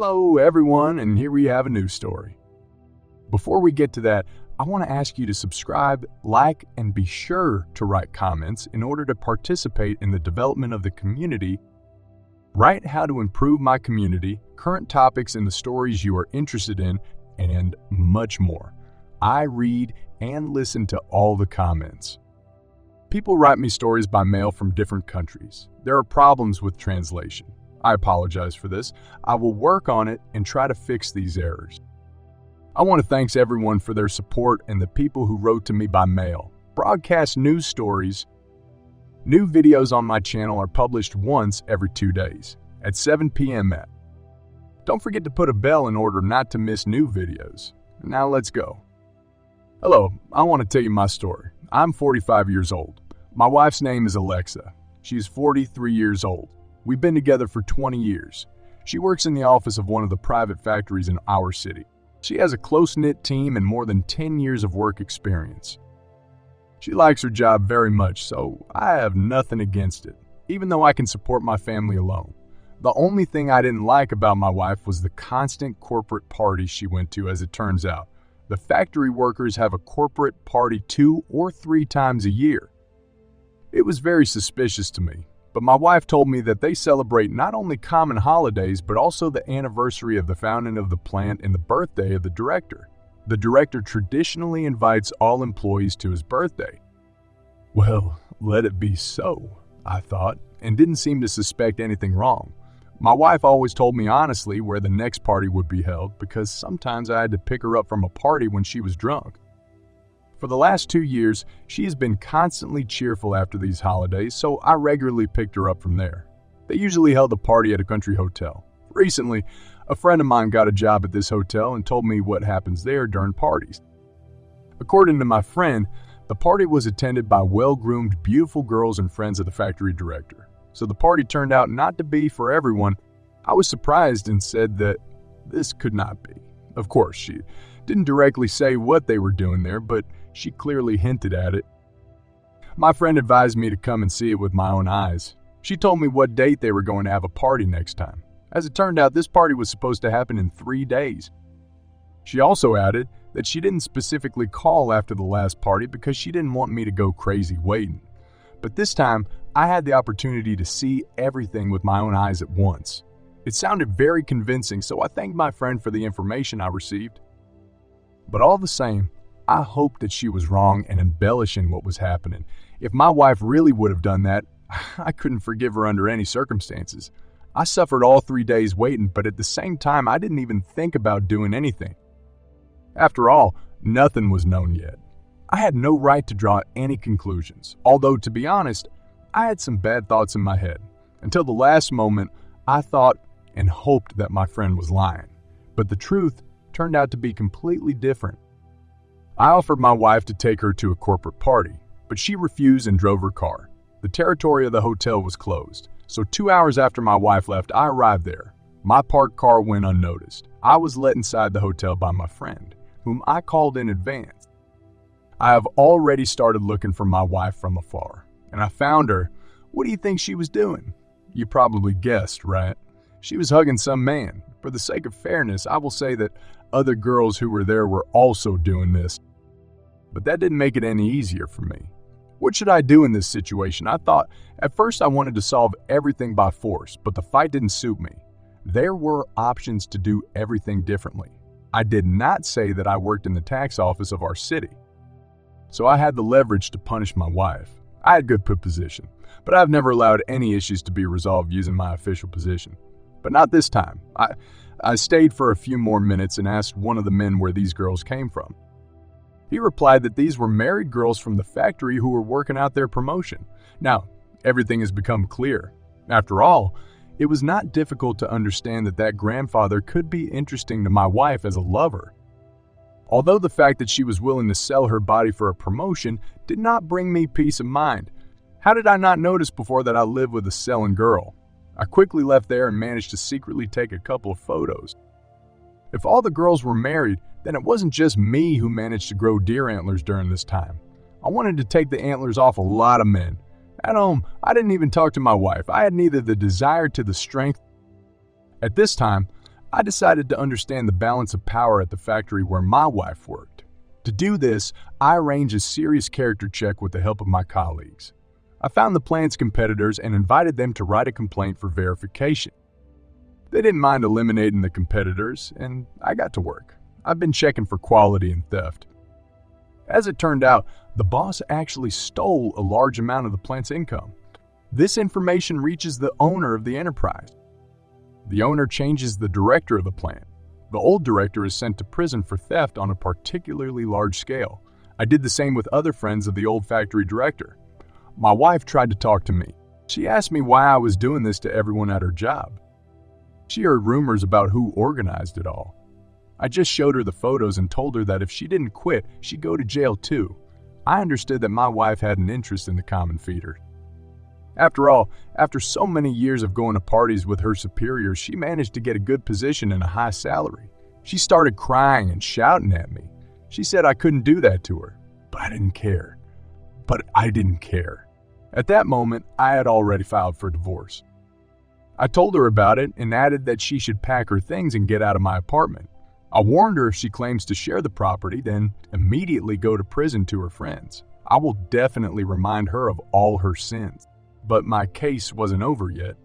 Hello everyone, and here we have a news story. Before we get to that, I want to ask you to subscribe, like, and be sure to write comments in order to participate in the development of the community. Write how to improve my community, current topics and the stories you are interested in, and much more. I read and listen to all the comments. People write me stories by mail from different countries. There are problems with translation. I apologize for this. I will work on it and try to fix these errors. I want to thank everyone for their support and the people who wrote to me by mail. Broadcast news stories. New videos on my channel are published once every 2 days at 7 p.m. Don't forget to put a bell in order not to miss new videos. Now let's go. Hello, I want to tell you my story. I'm 45 years old. My wife's name is Alexa. She is 43 years old. We've been together for 20 years. She works in the office of one of the private factories in our city. She has a close-knit team and more than 10 years of work experience. She likes her job very much, so I have nothing against it, even though I can support my family alone. The only thing I didn't like about my wife was the constant corporate parties she went to, as it turns out. The factory workers have a corporate party 2 or 3 times a year. It was very suspicious to me. But my wife told me that they celebrate not only common holidays, but also the anniversary of the founding of the plant and the birthday of the director. The director traditionally invites all employees to his birthday. Well, let it be so, I thought, and didn't seem to suspect anything wrong. My wife always told me honestly where the next party would be held because sometimes I had to pick her up from a party when she was drunk. For the last 2 years, she has been constantly cheerful after these holidays, so I regularly picked her up from there. They usually held a party at a country hotel. Recently, a friend of mine got a job at this hotel and told me what happens there during parties. According to my friend, the party was attended by well-groomed, beautiful girls and friends of the factory director. So the party turned out not to be for everyone. I was surprised and said that this could not be. Of course, she didn't directly say what they were doing there, but she clearly hinted at it. My friend advised me to come and see it with my own eyes. She told me what date they were going to have a party next time. As it turned out, this party was supposed to happen in 3 days. She also added that she didn't specifically call after the last party because she didn't want me to go crazy waiting. But this time, I had the opportunity to see everything with my own eyes at once. It sounded very convincing, so I thanked my friend for the information I received. But all the same, I hoped that she was wrong and embellishing what was happening. If my wife really would have done that, I couldn't forgive her under any circumstances. I suffered all 3 days waiting, but at the same time, I didn't even think about doing anything. After all, nothing was known yet. I had no right to draw any conclusions, although to be honest, I had some bad thoughts in my head. Until the last moment, I thought and hoped that my friend was lying. But the truth turned out to be completely different. I offered my wife to take her to a corporate party, but she refused and drove her car. The territory of the hotel was closed, so 2 hours after my wife left, I arrived there. My parked car went unnoticed. I was let inside the hotel by my friend, whom I called in advance. I have already started looking for my wife from afar, and I found her. What do you think she was doing? You probably guessed, right? She was hugging some man. For the sake of fairness, I will say that other girls who were there were also doing this. But that didn't make it any easier for me. What should I do in this situation? I thought at first I wanted to solve everything by force, but the fight didn't suit me. There were options to do everything differently. I did not say that I worked in the tax office of our city. So I had the leverage to punish my wife. I had good position, but I've never allowed any issues to be resolved using my official position. But not this time. I stayed for a few more minutes and asked one of the men where these girls came from. He replied that these were married girls from the factory who were working out their promotion. Now, everything has become clear. After all, it was not difficult to understand that grandfather could be interesting to my wife as a lover. Although the fact that she was willing to sell her body for a promotion did not bring me peace of mind. How did I not notice before that I lived with a selling girl? I quickly left there and managed to secretly take a couple of photos. If all the girls were married, then it wasn't just me who managed to grow deer antlers during this time. I wanted to take the antlers off a lot of men. At home, I didn't even talk to my wife. I had neither the desire to the strength. At this time, I decided to understand the balance of power at the factory where my wife worked. To do this, I arranged a serious character check with the help of my colleagues. I found the plant's competitors and invited them to write a complaint for verification. They didn't mind eliminating the competitors, and I got to work. I've been checking for quality and theft. As it turned out, the boss actually stole a large amount of the plant's income. This information reaches the owner of the enterprise. The owner changes the director of the plant. The old director is sent to prison for theft on a particularly large scale. I did the same with other friends of the old factory director. My wife tried to talk to me. She asked me why I was doing this to everyone at her job. She heard rumors about who organized it all. I just showed her the photos and told her that if she didn't quit, she'd go to jail too. I understood that my wife had an interest in the common feeder. After all, after so many years of going to parties with her superiors, she managed to get a good position and a high salary. She started crying and shouting at me. She said I couldn't do that to her, but I didn't care. At that moment, I had already filed for divorce. I told her about it and added that she should pack her things and get out of my apartment. I warned her if she claims to share the property, then immediately go to prison to her friends. I will definitely remind her of all her sins. But my case wasn't over yet.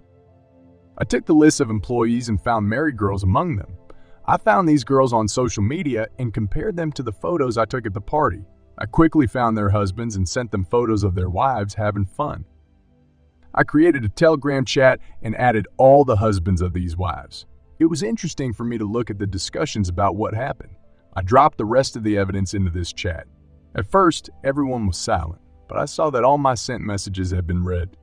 I took the list of employees and found married girls among them. I found these girls on social media and compared them to the photos I took at the party. I quickly found their husbands and sent them photos of their wives having fun. I created a Telegram chat and added all the husbands of these wives. It was interesting for me to look at the discussions about what happened. I dropped the rest of the evidence into this chat. At first, everyone was silent, but I saw that all my sent messages had been read.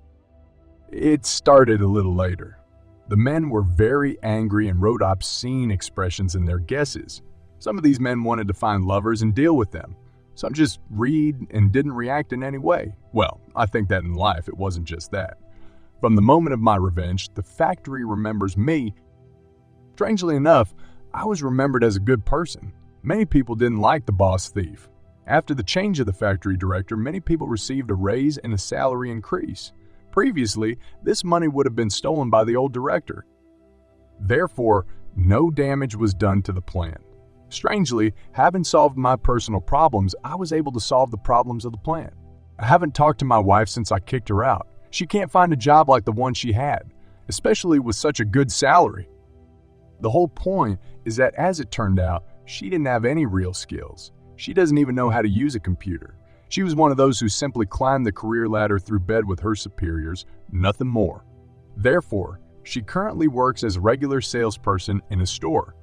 It started a little later. The men were very angry and wrote obscene expressions in their guesses. Some of these men wanted to find lovers and deal with them. Some just read and didn't react in any way. Well, I think that in life it wasn't just that. From the moment of my revenge, the factory remembers me. Strangely enough, I was remembered as a good person. Many people didn't like the boss thief. After the change of the factory director, many people received a raise and a salary increase. Previously, this money would have been stolen by the old director. Therefore, no damage was done to the plant. Strangely, having solved my personal problems, I was able to solve the problems of the plant. I haven't talked to my wife since I kicked her out. She can't find a job like the one she had, especially with such a good salary. The whole point is that as it turned out, she didn't have any real skills. She doesn't even know how to use a computer. She was one of those who simply climbed the career ladder through bed with her superiors, nothing more. Therefore, she currently works as a regular salesperson in a store.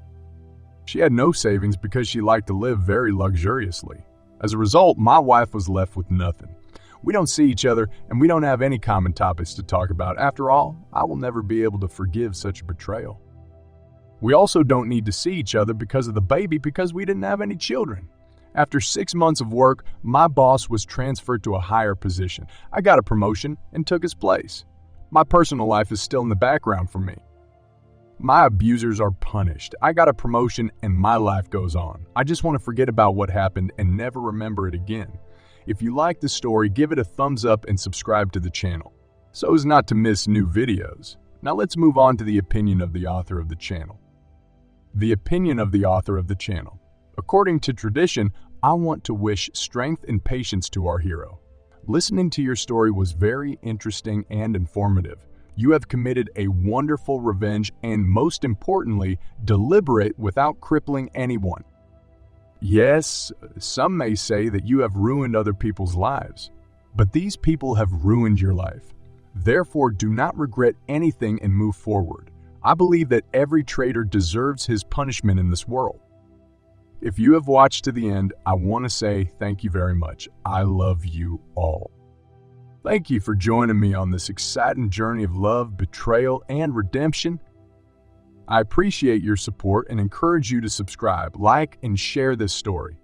She had no savings because she liked to live very luxuriously. As a result, my wife was left with nothing. We don't see each other, and we don't have any common topics to talk about. After all, I will never be able to forgive such a betrayal. We also don't need to see each other because of the baby because we didn't have any children. After 6 months of work, my boss was transferred to a higher position. I got a promotion and took his place. My personal life is still in the background for me. My abusers are punished. I got a promotion and my life goes on. I just want to forget about what happened and never remember it again. If you like the story, give it a thumbs up and subscribe to the channel, so as not to miss new videos. Now let's move on to the opinion of the author of the channel. The opinion of the author of the channel. According to tradition, I want to wish strength and patience to our hero. Listening to your story was very interesting and informative. You have committed a wonderful revenge and, most importantly, deliberate without crippling anyone. Yes, some may say that you have ruined other people's lives, but these people have ruined your life. Therefore, do not regret anything and move forward. I believe that every traitor deserves his punishment in this world. If you have watched to the end, I want to say thank you very much. I love you all. Thank you for joining me on this exciting journey of love, betrayal, and redemption. I appreciate your support and encourage you to subscribe, like, and share this story.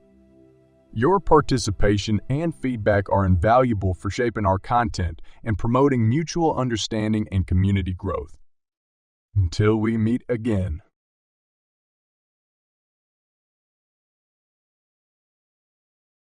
Your participation and feedback are invaluable for shaping our content and promoting mutual understanding and community growth. Until we meet again.